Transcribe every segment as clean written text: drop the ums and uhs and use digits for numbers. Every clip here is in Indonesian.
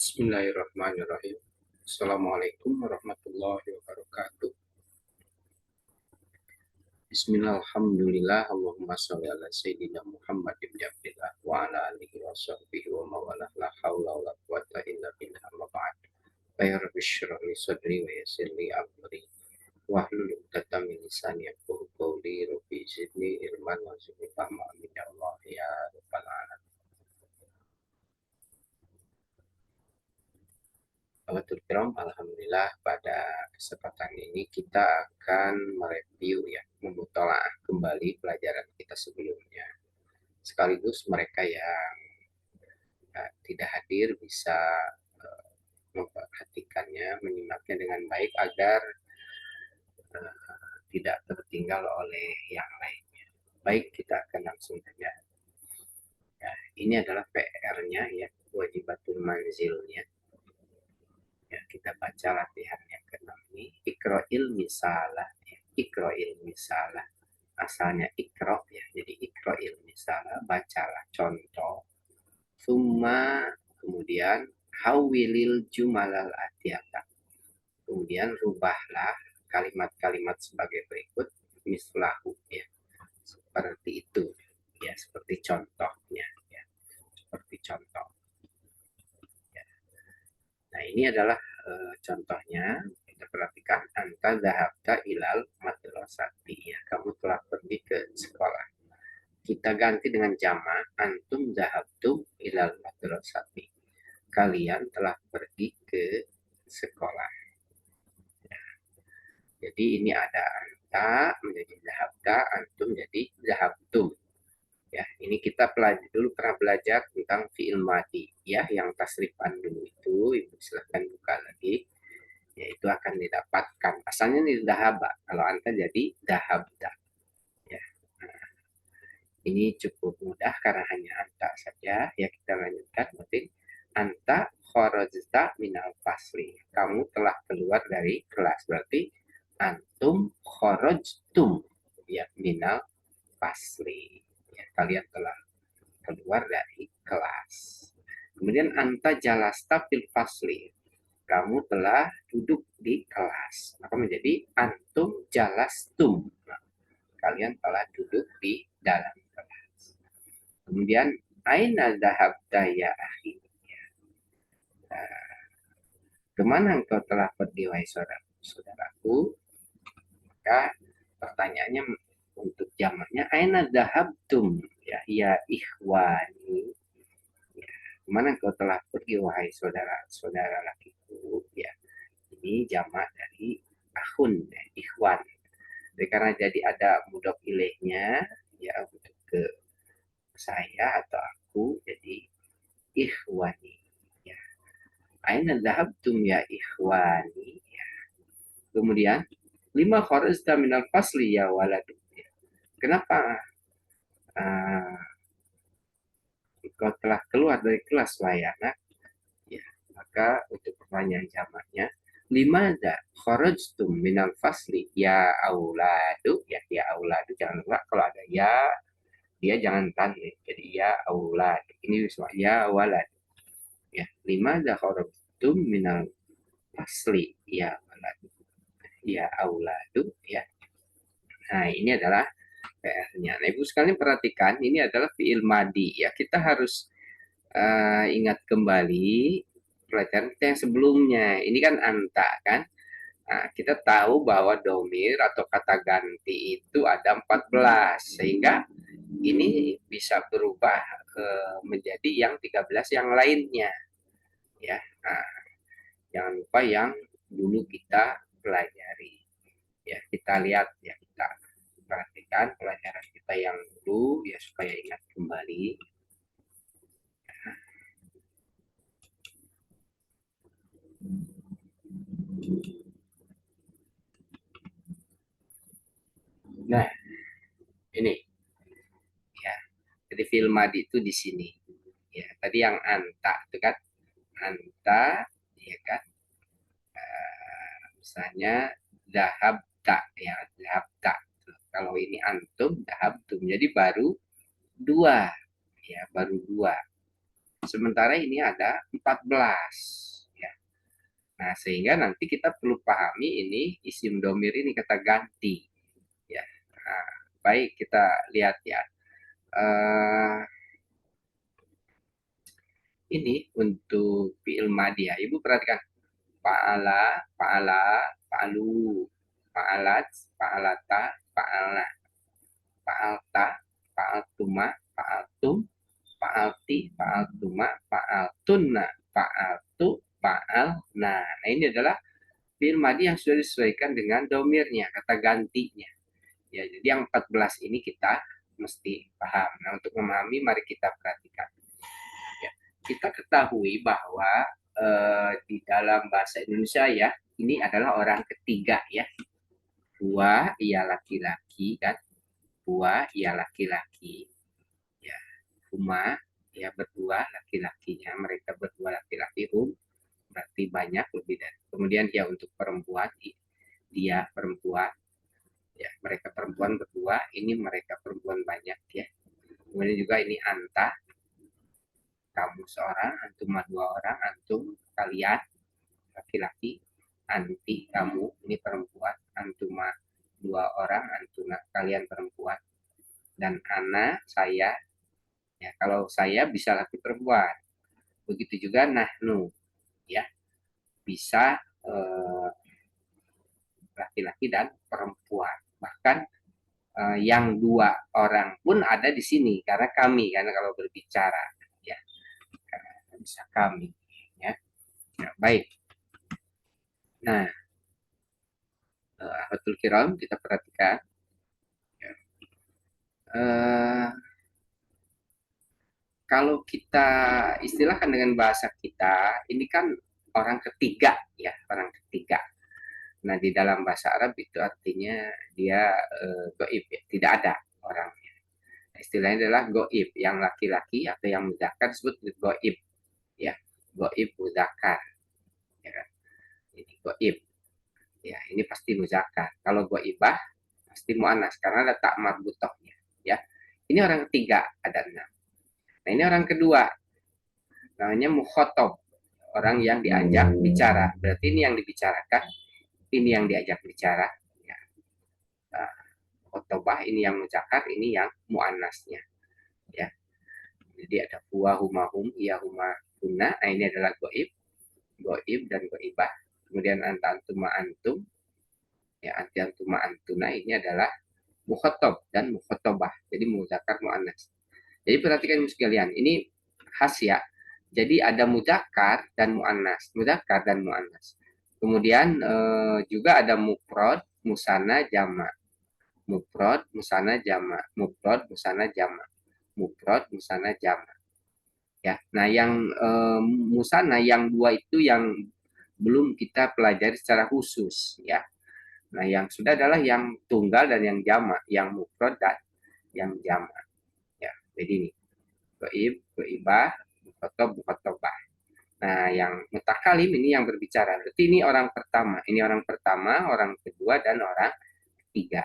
Bismillahirrahmanirrahim. Assalamualaikum warahmatullahi wabarakatuh. Bismillahirrahmanirrahim. Allahumma sholli ala sayyidina Muhammad ibn Abdillah wa ala alihi wa sahbihi wa mawalah la hawla wa la quwata illa billah amma ba'd. Ya Rabbi shrah li sadri wa yassir li amri wahlul 'uqdatam min lisani yafqahu qawli rabbi zidni ilman wa zidni fahma amin ya Allah ya rabbal alamin. Alhamdulillah pada kesempatan ini kita akan mereview ya, memutolaah kembali pelajaran kita sebelumnya. Sekaligus mereka yang tidak hadir bisa memperhatikannya, menyimaknya dengan baik agar tidak tertinggal oleh yang lainnya. Baik, kita akan langsung saja. Ya, ini adalah PR-nya ya, wajibatul manzilnya. Ya, kita baca latihan yang ke-6 ini. Iqra'il misalah. Ya, Iqra'il misalah. Asalnya ikro ya. Jadi Iqra'il misalah, bacalah contoh. Summa, kemudian hawilil jumalal atiyata. Kemudian rubahlah kalimat-kalimat sebagai berikut. Mislahu ya. Seperti itu. Ya, seperti contohnya ya. Seperti contoh. Nah, ini adalah contohnya. Kita perhatikan, anta dhahabta ilal madrasati ya, kamu telah pergi ke sekolah. Kita ganti dengan jamak, antum dhahabtum ilal madrasati, kalian telah pergi ke sekolah ya. Jadi ini ada anta menjadi dhahabta, antum jadi dhahabtum ya. Ini kita dulu pernah belajar tentang fi'il madi ya, yang tasrifan dulu itu. Ibu silahkan buka lagi, yaitu akan didapatkan asalnya ini dahaba, kalau anta jadi dahabda ya. Nah, ini cukup mudah karena hanya anta saja ya. Kita lanjutkan, berarti anta kharajta minal fasli, kamu telah keluar dari kelas. Berarti antum kharajtum ya minal fasli ya, kalian telah keluar dari kelas. Kemudian anta jalasta fil fasli, kamu telah duduk di kelas. Maka menjadi antum jalastum, nah, kalian telah duduk di dalam kelas. Kemudian aina dhahabta ya akhi, kemana engkau telah pergi wahai saudaraku. Maka pertanyaannya untuk jamaknya aina dhahabtum ya, ya ikhwani ya, kemana engkau telah pergi wahai saudara-saudara lakiku ya. Ini jamak dari akhun ya, ikhwan. Jadi karena jadi ada mudhof ilaihnya ya, untuk ke saya atau aku, jadi ikhwani ya. Aina dhahabtum ya ikhwani ya. Kemudian lima kharajta minal fasli ya walad ya. Kenapa engkau telah keluar dari kelas wahai anak ya. Maka untuk pertanyaan jamaknya, limada kharajtum minal fasli ya auladu ya, ya auladu jangan lupa kalau ada ya dia jangan tanwin, jadi ya aulad, ini semua ya walad ya. Limada kharajtum minal fasli ya walad ya auladu ya. Nah, ini adalah PR-nya. Nah, Ibu sekalian perhatikan, ini adalah fi'il madi ya. Kita harus ingat kembali pelajaran kita yang sebelumnya. Ini kan anta kan. Nah, kita tahu bahwa domir atau kata ganti itu ada 14, sehingga ini bisa berubah menjadi yang 13 yang lainnya ya. Nah, jangan lupa yang dulu kita pelajari ya. Kita lihat ya, kita perhatikan pelajaran kita yang dulu ya, supaya ingat kembali. Nah, ini ya. Jadi fi'il madi itu di sini. Ya, tadi yang anta itu kan, anta ya kan. Misalnya dahabta ya, dahabta. Kalau ini antum dahabtum, jadi baru dua ya, baru dua. Sementara ini ada 14. Ya. Nah, sehingga nanti kita perlu pahami ini isim domir ini kata ganti. Ya. Nah, baik, kita lihat ya. Ini untuk fi'il madhi ya. Ibu perhatikan. Fa'ala, fa'ala, fa'alu, fa'alat, fa'alata, fa'alna, fa'alta, fa'altuma, fa'altum, fa'alti, fa'altuma, fa'altunna, fa'altu, fa'alna. Nah, ini adalah fi'il madhi yang sudah disesuaikan dengan domirnya, kata gantinya. Ya, jadi yang 14 ini kita mesti paham. Nah, untuk memahami mari kita perhatikan. Ya, kita ketahui bahwa di dalam bahasa Indonesia ya, ini adalah orang ketiga ya. Dua ia laki-laki kan, dua ia laki-laki. Ya, huma ya berdua laki-lakinya, mereka berdua laki-laki, berarti banyak lebih dari. Kemudian ya untuk perempuan, dia perempuan, ya mereka perempuan berdua, ini mereka perempuan banyak ya. Kemudian juga ini anta, kamu seorang, antum dua orang, antum kalian laki-laki, anti kamu ini perempuan, antuma dua orang, antuna kalian perempuan, dan ana saya ya. Kalau saya bisa laki perempuan, begitu juga nahnu ya, bisa laki-laki dan perempuan. Bahkan yang dua orang pun ada di sini karena kami, karena kalau berbicara ya bisa kami ya. Nah, baik. Nah, Ahwatul Kiram kita perhatikan ya. Kalau kita istilahkan dengan bahasa kita, ini kan orang ketiga ya, orang ketiga. Nah, di dalam bahasa Arab itu artinya dia goib ya, tidak ada orangnya. Nah, istilahnya adalah goib, yang laki-laki atau yang mudzakkar disebut goib ya, goib mudzakkar ya kan. Ini goib ya, ini pasti mudzakkar. Kalau goibah pasti muannas karena ada tak marbutohnya ya. Ini orang ketiga, ada 6. Nah, ini orang kedua, namanya mukhotob, orang yang diajak bicara. Berarti ini yang dibicarakan, ini yang diajak bicara ya. Khotobah ini yang muzakkar, ini yang muannasnya ya. Jadi ada huwa, huma, hum, iya, huma, huna. Nah, ini adalah goib, goib dan goibah. Kemudian anta, antuma, antum ya, anti, antuma, antuna ini adalah mukhotob dan mukhotobah. Jadi muzakkar muannas. Jadi perhatikan sekalian, ini khas ya. Jadi ada mudzakkar dan muannas, mudzakkar dan muannas. Kemudian juga ada mufrad, musanna, jamak. Mufrad, musanna, jamak. Mufrad, musanna, jamak. Mufrad, musanna, jamak. Ya. Nah, yang musanna yang dua itu yang belum kita pelajari secara khusus ya. Nah, yang sudah adalah yang tunggal dan yang jamak, yang mufrad dan yang jamak. Ya, jadi ini goib, goibah, mukhotob, mukhotobah. Nah, yang mutakalim ini yang berbicara. Berarti ini orang pertama. Ini orang pertama, orang kedua, dan orang ketiga.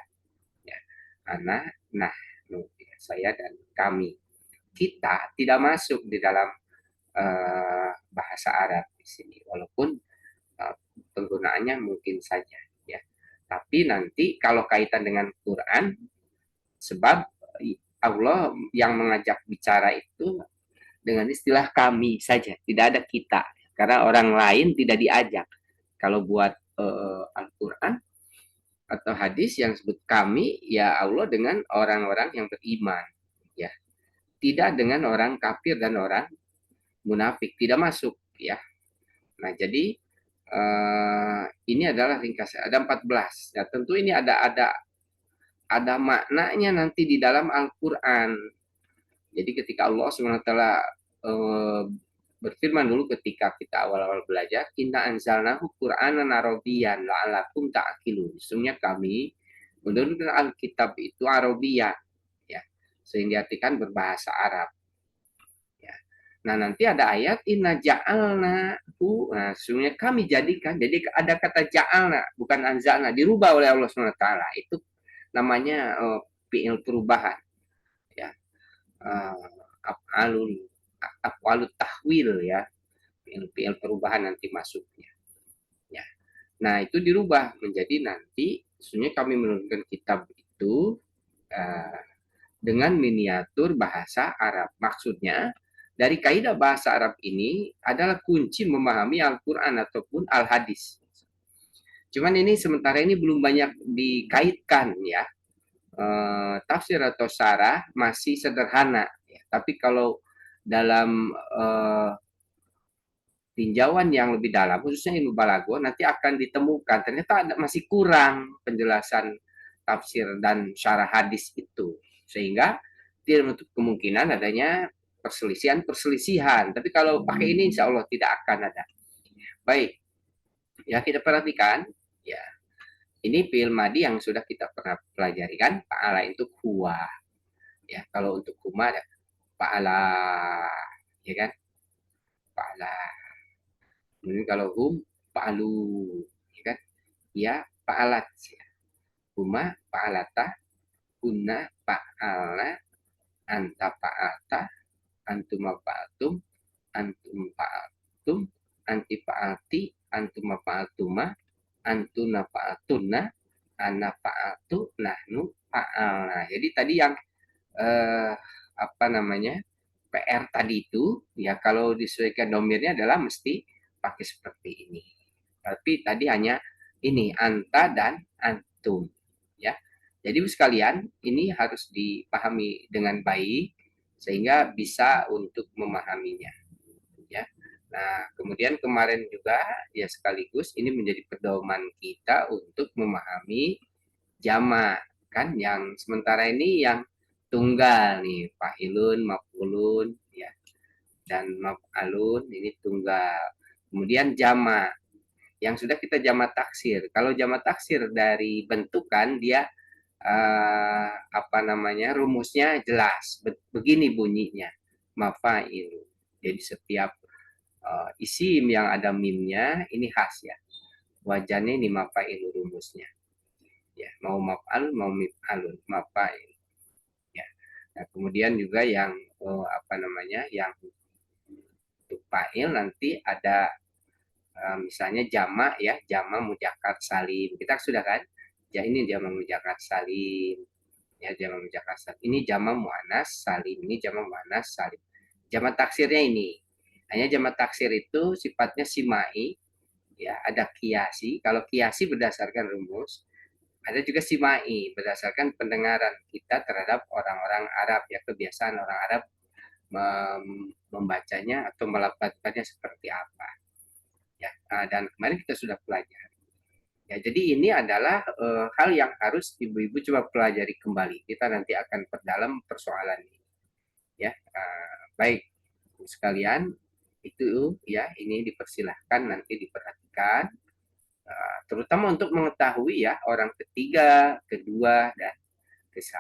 Ya. Anak, nah, saya dan kami. Kita tidak masuk di dalam bahasa Arab di sini. Walaupun penggunaannya mungkin saja. Ya. Tapi nanti kalau kaitan dengan Quran, sebab Allah yang mengajak bicara itu dengan istilah kami saja, tidak ada kita. Karena orang lain tidak diajak. Kalau buat Al-Quran atau hadis yang sebut kami, ya Allah dengan orang-orang yang beriman. Ya, tidak dengan orang kafir dan orang munafik, tidak masuk. Ya, nah jadi ini adalah ringkasan. Ada 14. Ya, tentu ini ada maknanya nanti di dalam Al-Quran. Jadi ketika Allah SWT berfirman dulu ketika kita awal-awal belajar, inna anzalnahu qur'anan arabiyyan la'alakum ta'qilun. Sesungguhnya kami menurunkan Alkitab itu Arabiyah ya. Sehingga diartikan berbahasa Arab. Ya. Nah, nanti ada ayat inna ja'alnahu. Nah, sesungguhnya kami jadikan. Jadi ada kata ja'alna, bukan anzalna, dirubah oleh Allah SWT. Itu namanya fi'il perubahan ya. Af'alun af'alut tahwil ya, fiil perubahan nanti masuknya. Ya. Nah, itu dirubah menjadi nanti sebenarnya kami menurunkan kitab itu dengan miniatur bahasa Arab. Maksudnya, dari kaidah bahasa Arab ini adalah kunci memahami Al-Quran ataupun Al-Hadis. Cuman ini sementara ini belum banyak dikaitkan ya. Tafsir atau syarah masih sederhana. Ya. Tapi kalau dalam tinjauan yang lebih dalam, khususnya ilmu balago, nanti akan ditemukan ternyata masih kurang penjelasan tafsir dan syarah hadis itu. Sehingga tidak menutup kemungkinan adanya perselisihan-perselisihan. Tapi kalau pakai ini insya Allah tidak akan ada. Baik, ya kita perhatikan. Ya, ini fi'il madi yang sudah kita pernah pelajari kan. Fa'ala itu huwa. Ya, kalau untuk huma ada fa'ala, ya kan? Fa'ala. Kemudian kalau hum fa'alu, ya kan? Ya fa'alat. Huma fa'alata, kunna fa'ala, anta fa'alta, antuma fa'altum, antum fa'altum, anti fa'alti, antuma fa'altuma, antuna fa'altunna, ana fa'altu, nahnu fa'alna. Jadi tadi yang apa namanya PR tadi itu ya kalau disesuaikan domirnya adalah mesti pakai seperti ini. Tapi tadi hanya ini anta dan antum ya. Jadi sekalian ini harus dipahami dengan baik sehingga bisa untuk memahaminya ya. Nah, kemudian kemarin juga ya sekaligus ini menjadi pedoman kita untuk memahami jamak kan yang sementara ini yang tunggal nih fa'ilun, maf'ulun ya dan maf'alun ini tunggal. Kemudian jamak yang sudah kita jamak taksir. Kalau jamak taksir dari bentukan dia apa namanya rumusnya jelas. Begini bunyinya mafa'il. Jadi setiap isim yang ada mimnya ini khas ya. Wajannya ini mafa'il rumusnya. Ya, mau maf'al mau mif'alun, mafa'il. Ya. Nah, kemudian juga yang apa namanya yang untuk fa'il nanti ada misalnya jama ya, jama mujakkar salim. Kita sudah kan? Ya ini jama mujakkar salim. Ya jama mujakkar salim. Ini jama muannas salim. Ini jama muannas salim. Jama taksirnya ini. Hanya jama taksir itu sifatnya simai. Ya, ada kiasi. Kalau kiasi berdasarkan rumus, ada juga simai berdasarkan pendengaran kita terhadap orang-orang Arab ya, kebiasaan orang Arab membacanya atau melafadzkannya seperti apa ya. Dan kemarin kita sudah pelajari ya. Jadi ini adalah hal yang harus ibu-ibu coba pelajari kembali. Kita nanti akan perdalam persoalan ini ya. Baik sekalian itu ya, ini dipersilahkan nanti diperhatikan terutama untuk mengetahui ya orang ketiga, kedua, dan ke-1.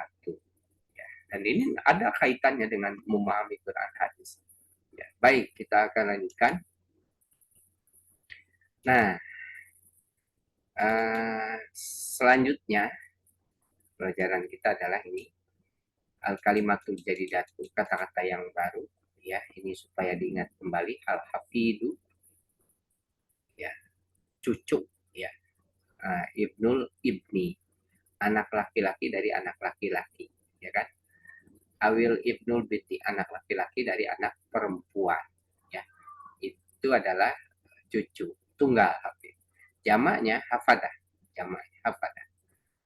Ya. Dan ini ada kaitannya dengan memahami Quran hadis. Ya. Baik, kita akan lanjutkan. Nah, selanjutnya pelajaran kita adalah ini al-kalimatul jadidatu, kata-kata yang baru. Ya, ini supaya diingat kembali al-hafidu, ya, cucu, ya, ibnul ibni, anak laki-laki dari anak laki-laki, ya kan? Awil ibnul binti, anak laki-laki dari anak perempuan, ya. Itu adalah cucu tunggal hafid. Jamaknya hafadah, jamaknya hafadah.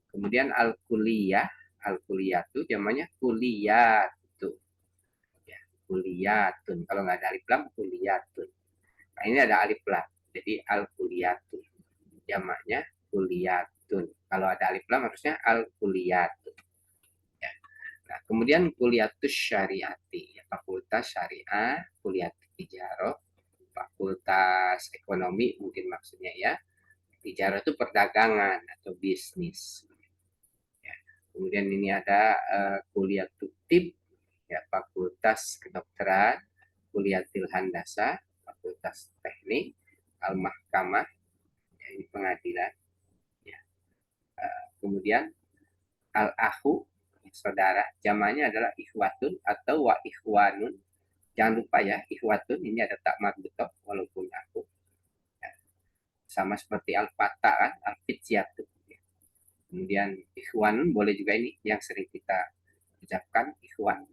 Kemudian al-kuliyah, al-kuliyatu jamaknya kuliyatu. Ya, kuliyatun. Kalau nggak ada alif lam kuliyatun. Nah, ini ada alif lam. Jadi al-kuliyatu. Jamaknya kuliyatun. Kalau ada alif lam harusnya al-kuliyatun. Ya. Nah, kemudian kuliatus syariati, ya, fakultas syariah, kuliah tijarah, fakultas ekonomi mungkin maksudnya ya. Tijarah itu perdagangan atau bisnis. Ya. Kemudian ini ada kuliah tib, ya, fakultas kedokteran, kuliah handasa, fakultas teknik, al-mahkamah, ya, ini pengadilan. Ya. Kemudian al-ahu, saudara, jamaknya adalah ikhwatun atau wa ikhwanun, Jangan lupa ya, ikhwatun ini ada tak marbutoh walaupun aku. Ya, sama seperti al-fatah kan, al-fityatu. Kemudian ikhwan boleh juga ini yang sering kita ucapkan ikhwan.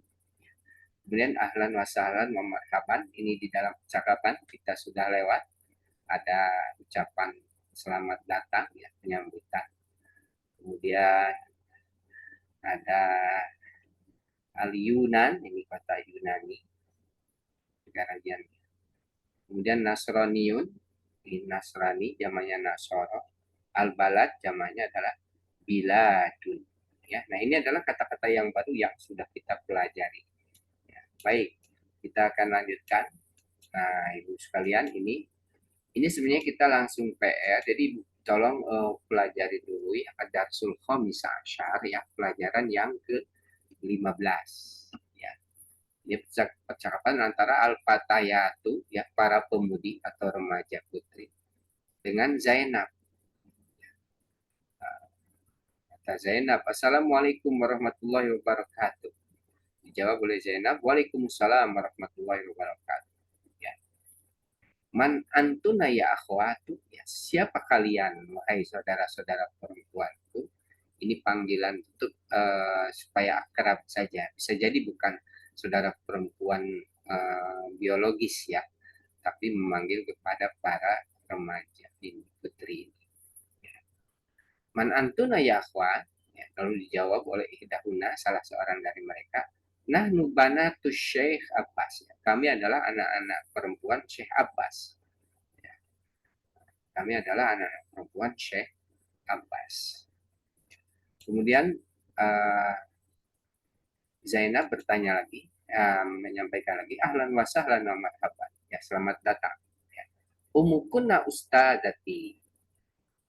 Kemudian ahlan wa sahlan wa marhaban, ini di dalam percakapan kita sudah lewat ada ucapan selamat datang ya, penyambutan. Kemudian ada al-Yunan, ini kota Yunani, negara Yunani. Kemudian Nasroniun, ini Nasrani, jamannya Nasoro. Al-Balad, jamannya adalah Biladun. Ya, nah ini adalah kata-kata yang baru yang sudah kita pelajari. Ya, baik, kita akan lanjutkan. Nah, ibu sekalian, ini sebenarnya kita langsung PR. Jadi tolong pelajari dulu ya Darsul Khamisa Asyar ya, pelajaran yang ke-15 ya. Ini percakapan antara Al-Fatayatu ya, para pemudi atau remaja putri dengan Zainab. Kata Zainab, "Assalamualaikum warahmatullahi wabarakatuh." Dijawab oleh Zainab, "Waalaikumsalam warahmatullahi wabarakatuh." Ya. Man antuna ya akhwatu, ya, siapa kalian wahai saudara-saudara perempuanku. Ini panggilan untuk supaya akrab saja, bisa jadi bukan saudara perempuan biologis ya, tapi memanggil kepada para remaja ini, putri ini. Man antuna ya akhwat, ya, lalu dijawab oleh ihdahuna, salah seorang dari mereka, nahnu banatus Syekh Abbas, ya, kami adalah anak-anak perempuan Syekh Abbas. Kami adalah anak-anak perempuan Syekh Abbas. Kemudian Zainab bertanya lagi, menyampaikan lagi, ahlan wa sahlan wa marhaban. Ya, selamat datang. Ya. Umukunna ustadati.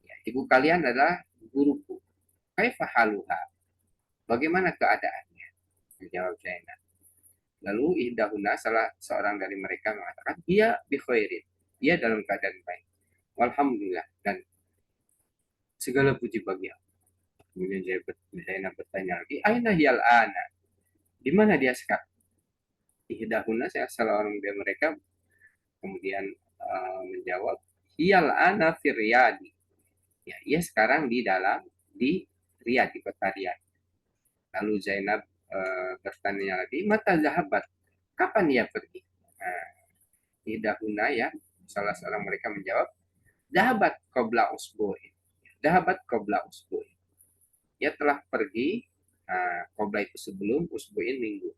Ya, ibu kalian adalah guruku. Kaifa haluha? Bagaimana keadaannya? Menjawab Zainab. Lalu ihdahuna, salah seorang dari mereka mengatakan, dia bi khairin. Dia dalam keadaan baik. Walhamdulillah, dan segala puji bagi Allah. Kemudian Zainab bertanya lagi, aina hiyal ana? Di mana dia sekarang? Ihdahuna, salah orang dari mereka kemudian menjawab, hiyal ana firyadi. Ya, ia sekarang di Riyadh, di kota Riyadh. Lalu Zainab bertanya lagi, mata zahabat? Kapan ia pergi? Ihdahuna ya, salah seorang mereka menjawab, zahabat qabla usbu'in. Zahabat qabla usbu'in. Ia telah pergi, qabla itu sebelum, usbu'in minggu.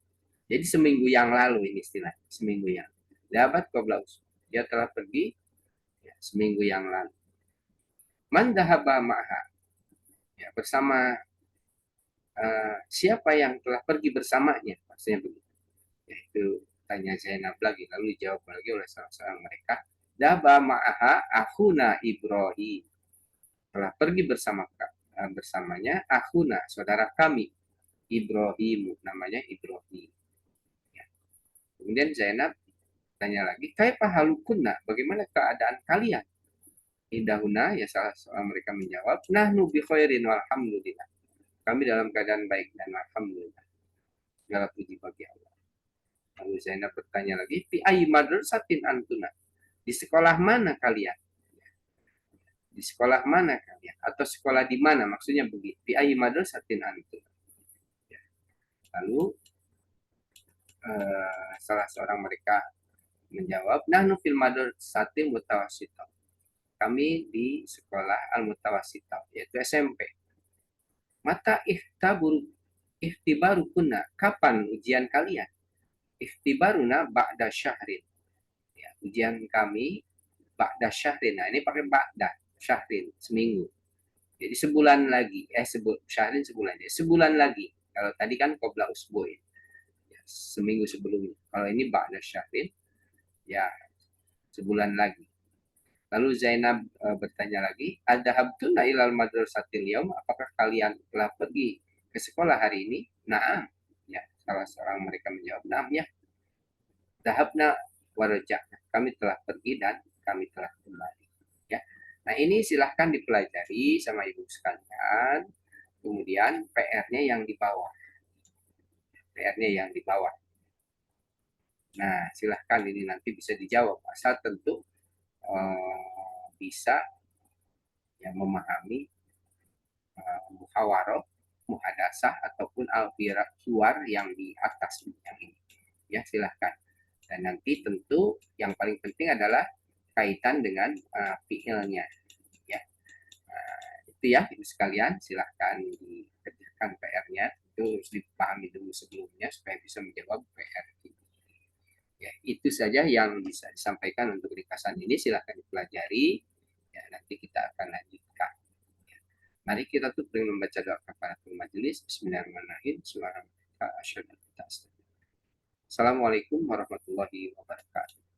Jadi seminggu yang lalu ini istilah, seminggu yang. Zahabat qabla usbu'in. Dia telah pergi ya, seminggu yang lalu. Man dahaba ma'ha. Ya, bersama siapa yang telah pergi bersamanya? Maksudnya begitu. Yaitu tanya Zainab lagi, lalu dijawab lagi oleh salah seorang mereka. Dahaba ma'ha akhuna Ibrahim. Telah pergi bersamanya akhuna, saudara kami. Ibrahim, namanya Ibrahim. Ya. Kemudian Zainab tanya lagi, kaifa halukunna? Bagaimana keadaan kalian? Indahuna, ya salah seorang mereka menjawab, nahnu bi khairin walhamdulillah. Kami dalam keadaan baik dan alhamdulillah. Segala puji bagi Allah. Lalu Zainab bertanya lagi, fi ayyi madrasatin antuna? Di sekolah mana kalian? Di sekolah mana kalian? Atau sekolah di mana? Maksudnya begitu. Fi ayyi madrasatin antuna? Lalu salah seorang mereka menjawab, nahnu fil madrasatin mutawassithah. Kami di sekolah al-mutawassithah, yaitu SMP. Mata ikhtibarukuna, kapan ujian kalian? Ikhtibaruna ba'da syahrin. Ya, ujian kami ba'da syahrin. Nah, ini pakai ba'da syahrin, seminggu. Jadi sebulan lagi, syahrin sebulan. Jadi sebulan lagi. Kalau tadi kan qabla usbu'in. Ya, seminggu sebelumnya. Kalau ini ba'da syahrin, ya sebulan lagi. Lalu Zainab bertanya lagi, adhabtuna ilal madrasatil yaum? Apakah kalian telah pergi ke sekolah hari ini? Naam. Ya, salah seorang mereka menjawab, naam ya. Dahabna waraja'na. Kami telah pergi dan kami telah kembali. Ya. Nah, ini silahkan dipelajari sama ibu sekalian. Kemudian PR-nya yang di bawah. PR-nya yang di bawah. Nah, silahkan ini nanti bisa dijawab asal tentu bisa yang memahami muhawaroh, muhadasah ataupun al-hiwar yang di atas yang ini. Ya, silahkan. Dan nanti tentu yang paling penting adalah kaitan dengan fiilnya. Ya, itu ya ibu sekalian, silahkan dikerjakan PR-nya. Itu harus dipahami dulu sebelumnya supaya bisa menjawab PR. Ya, itu saja yang bisa disampaikan untuk ringkasan ini. Silahkan dipelajari. Ya, nanti kita akan lanjutkan. Ya. Mari kita tutup dengan membaca doa kafaratul majelis. Bismillahirrahmanirrahim. Assalamualaikum warahmatullahi wabarakatuh.